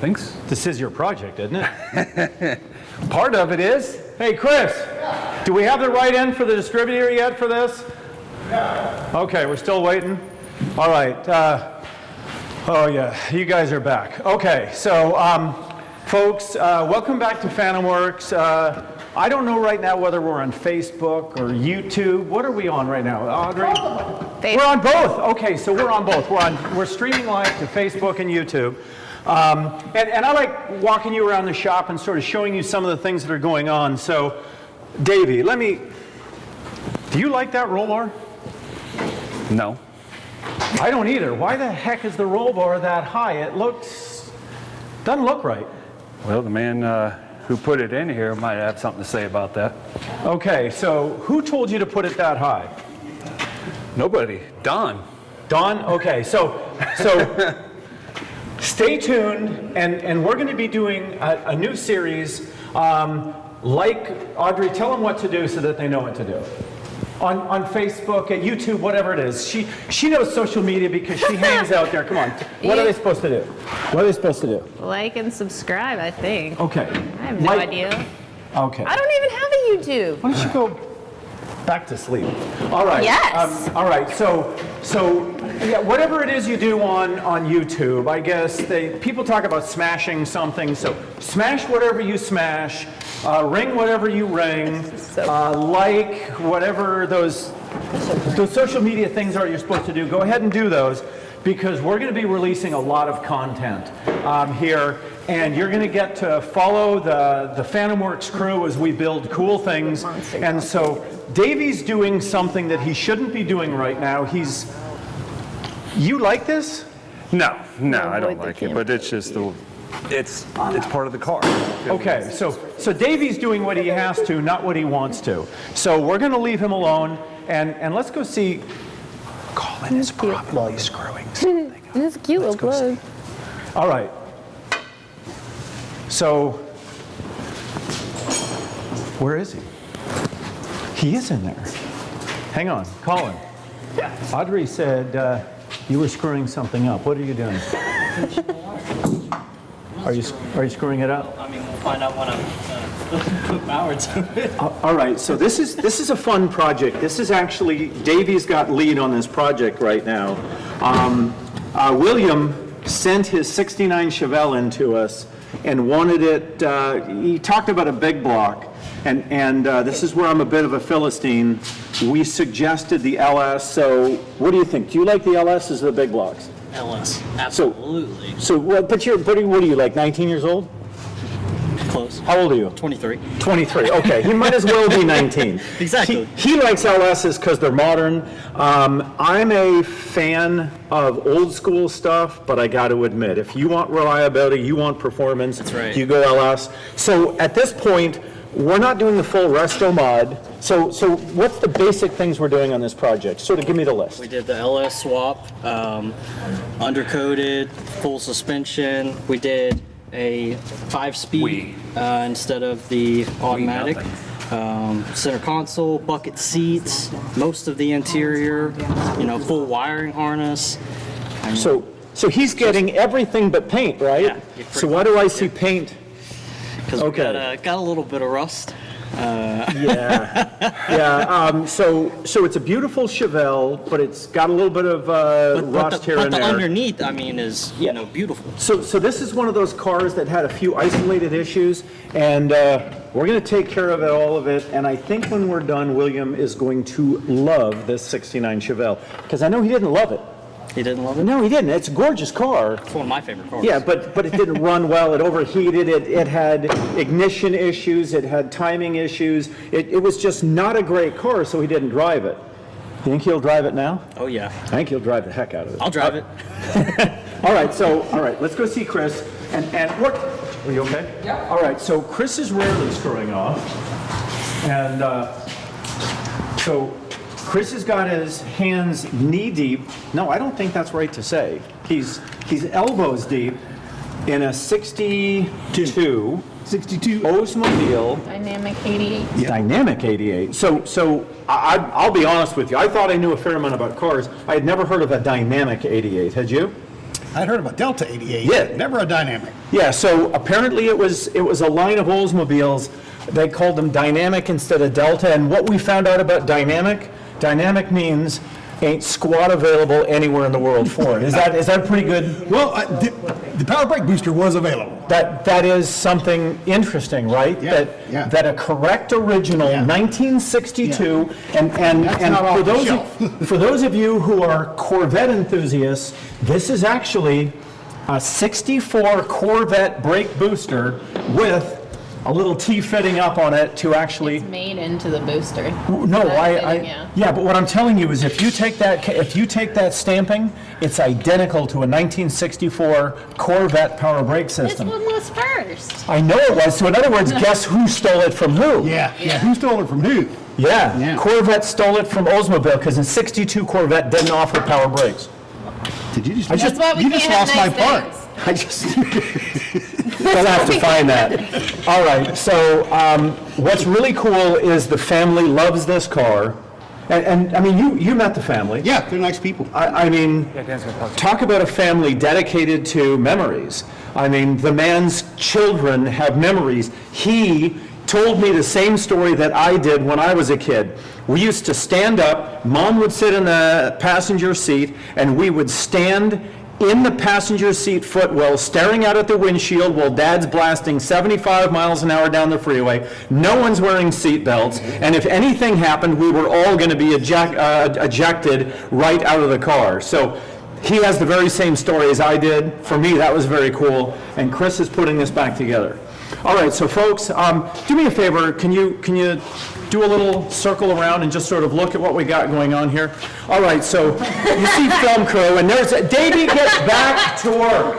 think so. This is your project, isn't it? Part of it is. Hey, Chris, do we have the right end for the distributor yet for this? Yeah. Okay, we're still waiting. All right. Oh, yeah, you guys are back. Okay, so folks, welcome back to Phantomworks. I don't know right now whether we're on Facebook or YouTube. What are we on right now, Audrey? We're on both. Okay, so we're on both. We're streaming live to Facebook and YouTube. And I like walking you around the shop and sort of showing you some of the things that are going on. So, Davey, do you like that roll bar? No. I don't either. Why the heck is the roll bar that high? Doesn't look right. Well, the man who put it in here might have something to say about that. Okay, so who told you to put it that high? Nobody. Don. Don? Okay, so stay tuned, and we're going to be doing a new series. Like Audrey, tell them what to do so that they know what to do. On Facebook, at YouTube, whatever it is. She knows social media because she hangs out there. Come on. What are they supposed to do? What are they supposed to do? Like and subscribe, I think. Okay. I have no idea. Okay. I don't even have a YouTube. Why don't you go back to sleep? All right. Yes. All right. So yeah, whatever it is you do on YouTube, I guess people talk about smashing something. So smash whatever you smash, ring whatever you ring, like whatever those social media things are you're supposed to do. Go ahead and do those, because we're going to be releasing a lot of content here, and you're going to get to follow the Phantomworks crew as we build cool things. And so Davey's doing something that he shouldn't be doing right now. You like this? No, I don't like it, but it's just it's part of the car. Okay, so Davey's doing what he has to, not what he wants to. So we're going to leave him alone, and let's go see. Colin is probably screwing something up. This is cute little plug. All right. So, where is he? He is in there. Hang on, Colin. Yeah. Audrey said you were screwing something up. What are you doing? Are you screwing it up? I mean, we'll find out when I put power to it. All right, so this is a fun project. This is actually, Davey's got lead on this project right now. William sent his '69 Chevelle in to us and wanted it, he talked about a big block, and this is where I'm a bit of a Philistine. We suggested the LS, so what do you think? Do you like the LSs or the big blocks? LS, absolutely. So what are you, like 19 years old? Close. How old are you? 23. 23, okay. He might as well be 19. Exactly. He likes LSs because they're modern. I'm a fan of old school stuff, but I got to admit, if you want reliability, you want performance, that's right. You go LS. So at this point, we're not doing the full resto mod. So what's the basic things we're doing on this project? Sort of give me the list. We did the LS swap, undercoated, full suspension. We did a 5-speed instead of the automatic. Center console, bucket seats, most of the interior, full wiring harness. So he's getting everything but paint, right? Yeah. So why do I see paint? Because we got a little bit of rust. So it's a beautiful Chevelle, but it's got a little bit of rust here and there. But the underneath, I mean, is beautiful. So this is one of those cars that had a few isolated issues, and we're going to take care of all of it. And I think when we're done, William is going to love this '69 Chevelle, because I know he didn't love it. He didn't love it? No, he didn't. It's a gorgeous car. It's one of my favorite cars. Yeah, but it didn't run well. It overheated. It had ignition issues. It had timing issues. It was just not a great car, so he didn't drive it. You think he'll drive it now? Oh, yeah. I think he'll drive the heck out of it. I'll drive it. All right, let's go see Chris. And what? Are you okay? Yeah. All right, so Chris is rarely screwing off. And so Chris has got his hands knee deep. No, I don't think that's right to say. He's elbows deep in a 62 Oldsmobile Dynamic 88. Dynamic 88. So I'll be honest with you. I thought I knew a fair amount about cars. I had never heard of a Dynamic 88. Had you? I'd heard of a Delta 88. Yeah. Never a Dynamic. Yeah, so apparently it was a line of Oldsmobiles. They called them Dynamic instead of Delta, and what we found out about Dynamic means ain't squat available anywhere in the world for it. Is that pretty good? Well, the power brake booster was available. That is something interesting, right? Yeah, yeah. That a correct original, Yeah. 1962, That's not off the shelf. for those of you who are Corvette enthusiasts, this is actually a 64 Corvette brake booster with a little T-fitting up on it to actually. It's made into the booster. No, Yeah. yeah, but what I'm telling you is if you take that stamping, it's identical to a 1964 Corvette power brake This system. one was first. I know it was. So in other words, guess who stole it from who? Yeah. Who stole it from who? Yeah. Yeah. Corvette stole it from Oldsmobile because in 62 Corvette didn't offer power brakes. Did you just? That's why we you can't just have lost nice my part. things. I just, we'll have to find that. All right, so what's really cool is the family loves this car. And I mean, you met the family. Yeah, they're nice people. I mean, talk about a family dedicated to memories. I mean, the man's children have memories. He told me the same story that I did when I was a kid. We used to stand up, Mom would sit in the passenger seat, and we would stand in the passenger seat footwell, staring out at the windshield while Dad's blasting 75 miles an hour down the freeway. No one's wearing seat belts, and if anything happened, we were all going to be ejected right out of the car. So he has the very same story as I did. For me, that was very cool, and Chris is putting this back together. All right, so folks, do me a favor. Can you do a little circle around and just sort of look at what we got going on here? All right, so you see film crew, and there's Davey gets back to work.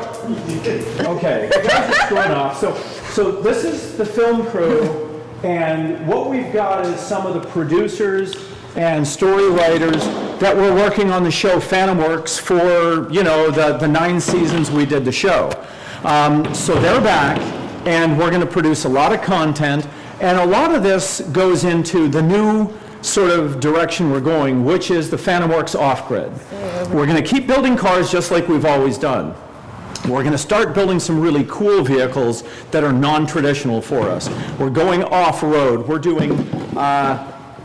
Okay, that's good enough. So this is the film crew, and what we've got is some of the producers and story writers that were working on the show Phantomworks for, the 9 seasons we did the show. So they're back, and we're going to produce a lot of content, and a lot of this goes into the new sort of direction we're going, which is the Phantomworks off-grid. We're going to keep building cars just like we've always done. We're going to start building some really cool vehicles that are non-traditional for us. We're going off-road. We're doing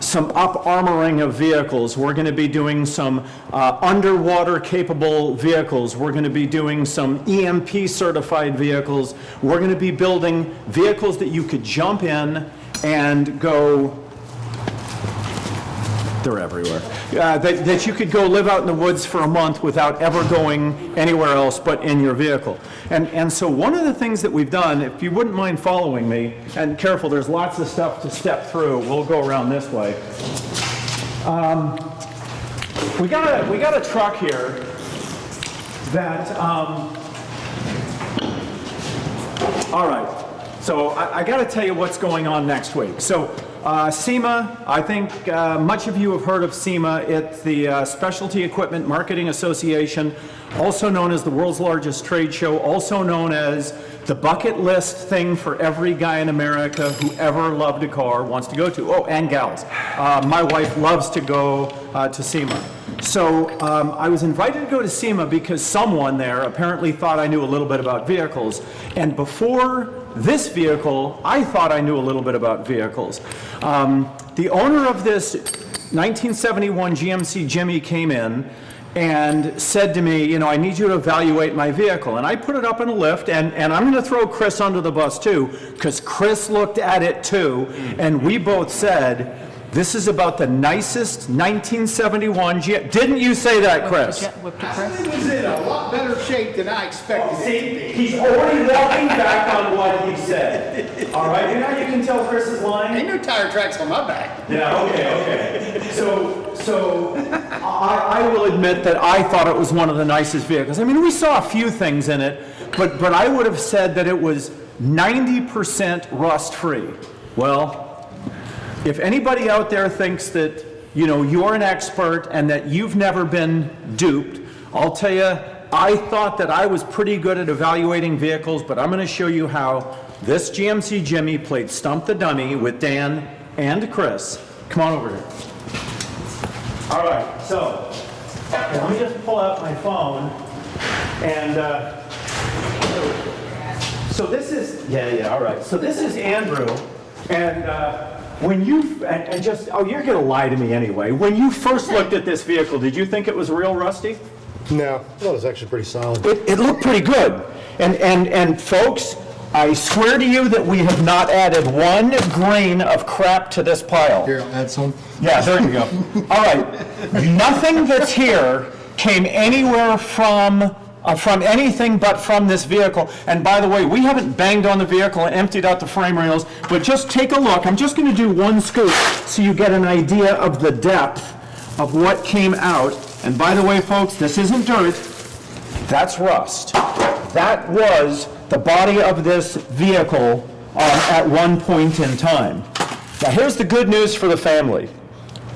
some up-armoring of vehicles. We're going to be doing some underwater-capable vehicles. We're going to be doing some EMP-certified vehicles. We're going to be building vehicles that you could jump in and go. They're everywhere. That you could go live out in the woods for a month without ever going anywhere else but in your vehicle. And so one of the things that we've done, if you wouldn't mind following me, and careful, there's lots of stuff to step through. We'll go around this way. We got a truck here that, all right. So I got to tell you what's going on next week. So SEMA, I think much of you have heard of SEMA. It's the Specialty Equipment Marketing Association, also known as the world's largest trade show, also known as the bucket list thing for every guy in America who ever loved a car wants to go to. Oh, and gals. My wife loves to go to SEMA. So I was invited to go to SEMA because someone there apparently thought I knew a little bit about vehicles. And before this vehicle, I thought I knew a little bit about vehicles. The owner of this 1971 GMC Jimmy came in and said to me, I need you to evaluate my vehicle. And I put it up in a lift, and I'm going to throw Chris under the bus too, because Chris looked at it too, and we both said, this is about the nicest 1971 GMC. Didn't you say that, Chris? It was in a lot better shape than I expected it to See, he's already walking back on what he said. All right, you can tell Chris is lying. be. Ain't no tire tracks on my back. Yeah, okay. So I will admit that I thought it was one of the nicest vehicles. I mean, we saw a few things in it, but I would have said that it was 90% rust-free. Well, if anybody out there thinks that, you're an expert and that you've never been duped, I'll tell you, I thought that I was pretty good at evaluating vehicles, but I'm going to show you how this GMC Jimmy played Stump the Dummy with Dan and Chris. Come on over here. All right, so let me just pull out my phone. And so this is, all right. So this is Andrew, and when you, and just, oh, you're gonna lie to me anyway. When you first looked at this vehicle, did you think it was real rusty? No, I thought it was actually pretty solid. It looked pretty good. And folks, I swear to you that we have not added one grain of crap to this pile. Here, I'll add some. Yeah, there you go. All right. Nothing that's here came anywhere from anything but from this vehicle. And by the way, we haven't banged on the vehicle and emptied out the frame rails, but just take a look. I'm just going to do one scoop so you get an idea of the depth of what came out. And by the way, folks, this isn't dirt. That's rust. That was the body of this vehicle at one point in time. Now, here's the good news for the family.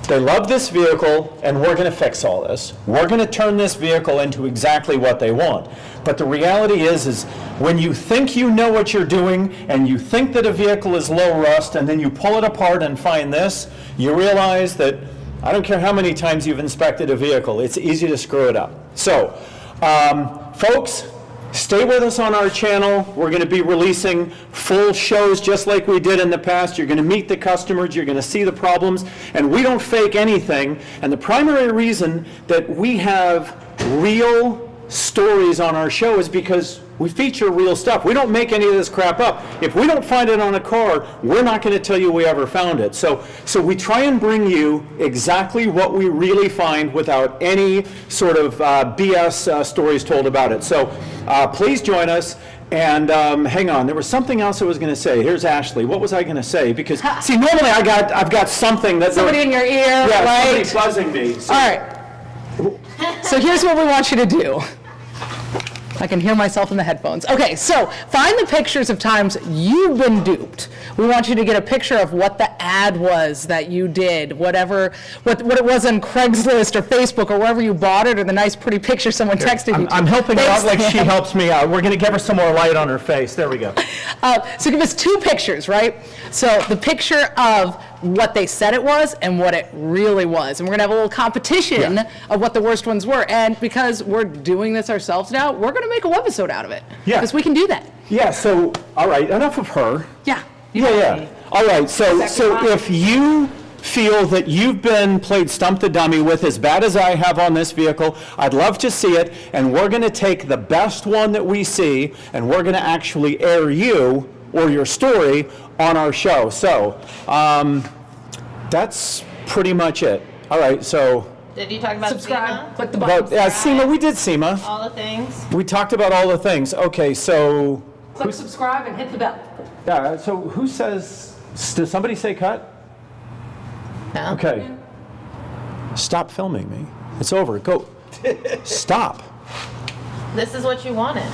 They love this vehicle, and we're going to fix all this. We're going to turn this vehicle into exactly what they want. But the reality is when you think you know what you're doing, and you think that a vehicle is low rust, and then you pull it apart and find this, you realize that I don't care how many times you've inspected a vehicle, it's easy to screw it up. So, folks, stay with us on our channel. We're going to be releasing full shows just like we did in the past. You're going to meet the customers. You're going to see the problems. And we don't fake anything. And the primary reason that we have real stories on our show is because we feature real stuff. We don't make any of this crap up. If we don't find it on a car, we're not going to tell you we ever found it. So we try and bring you exactly what we really find without any sort of BS stories told about it. So please join us. And hang on, there was something else I was going to say. Here's Ashley. What was I going to say? Because see, normally I've got something that Somebody in your ear, yeah, right? somebody buzzing me. So, All right. So here's what we want you to do. I can hear myself in the headphones. Okay, so find the pictures of times you've been duped. We want you to get a picture of what the ad was that you did, what it was on Craigslist or Facebook or wherever you bought it, or the nice pretty picture someone texted you. I'm helping her out Thanks, like she Dan. helps me out. We're going to give her some more light on her face. There we go. So give us two pictures, right? So the picture of what they said it was and what it really was. And we're going to have a little competition of what the worst ones were. And because we're doing this ourselves now, we're going to make a webisode out of it. Yeah. Because we can do that. Yeah, so, all right, enough of her. Yeah. Yeah. All right, so if you feel that you've been played Stump the Dummy with as bad as I have on this vehicle, I'd love to see it, and we're going to take the best one that we see, and we're going to actually air you or your story on our show. So that's pretty much it. All right, so. Did you talk about Subscribe. SEMA? Click the button. But, SEMA, we did SEMA. All the things? We talked about all the things. Okay, so. Click subscribe and hit the bell. Yeah, so who says, does somebody say cut? No. Okay. Stop filming me. It's over. Go. Stop. This is what you wanted.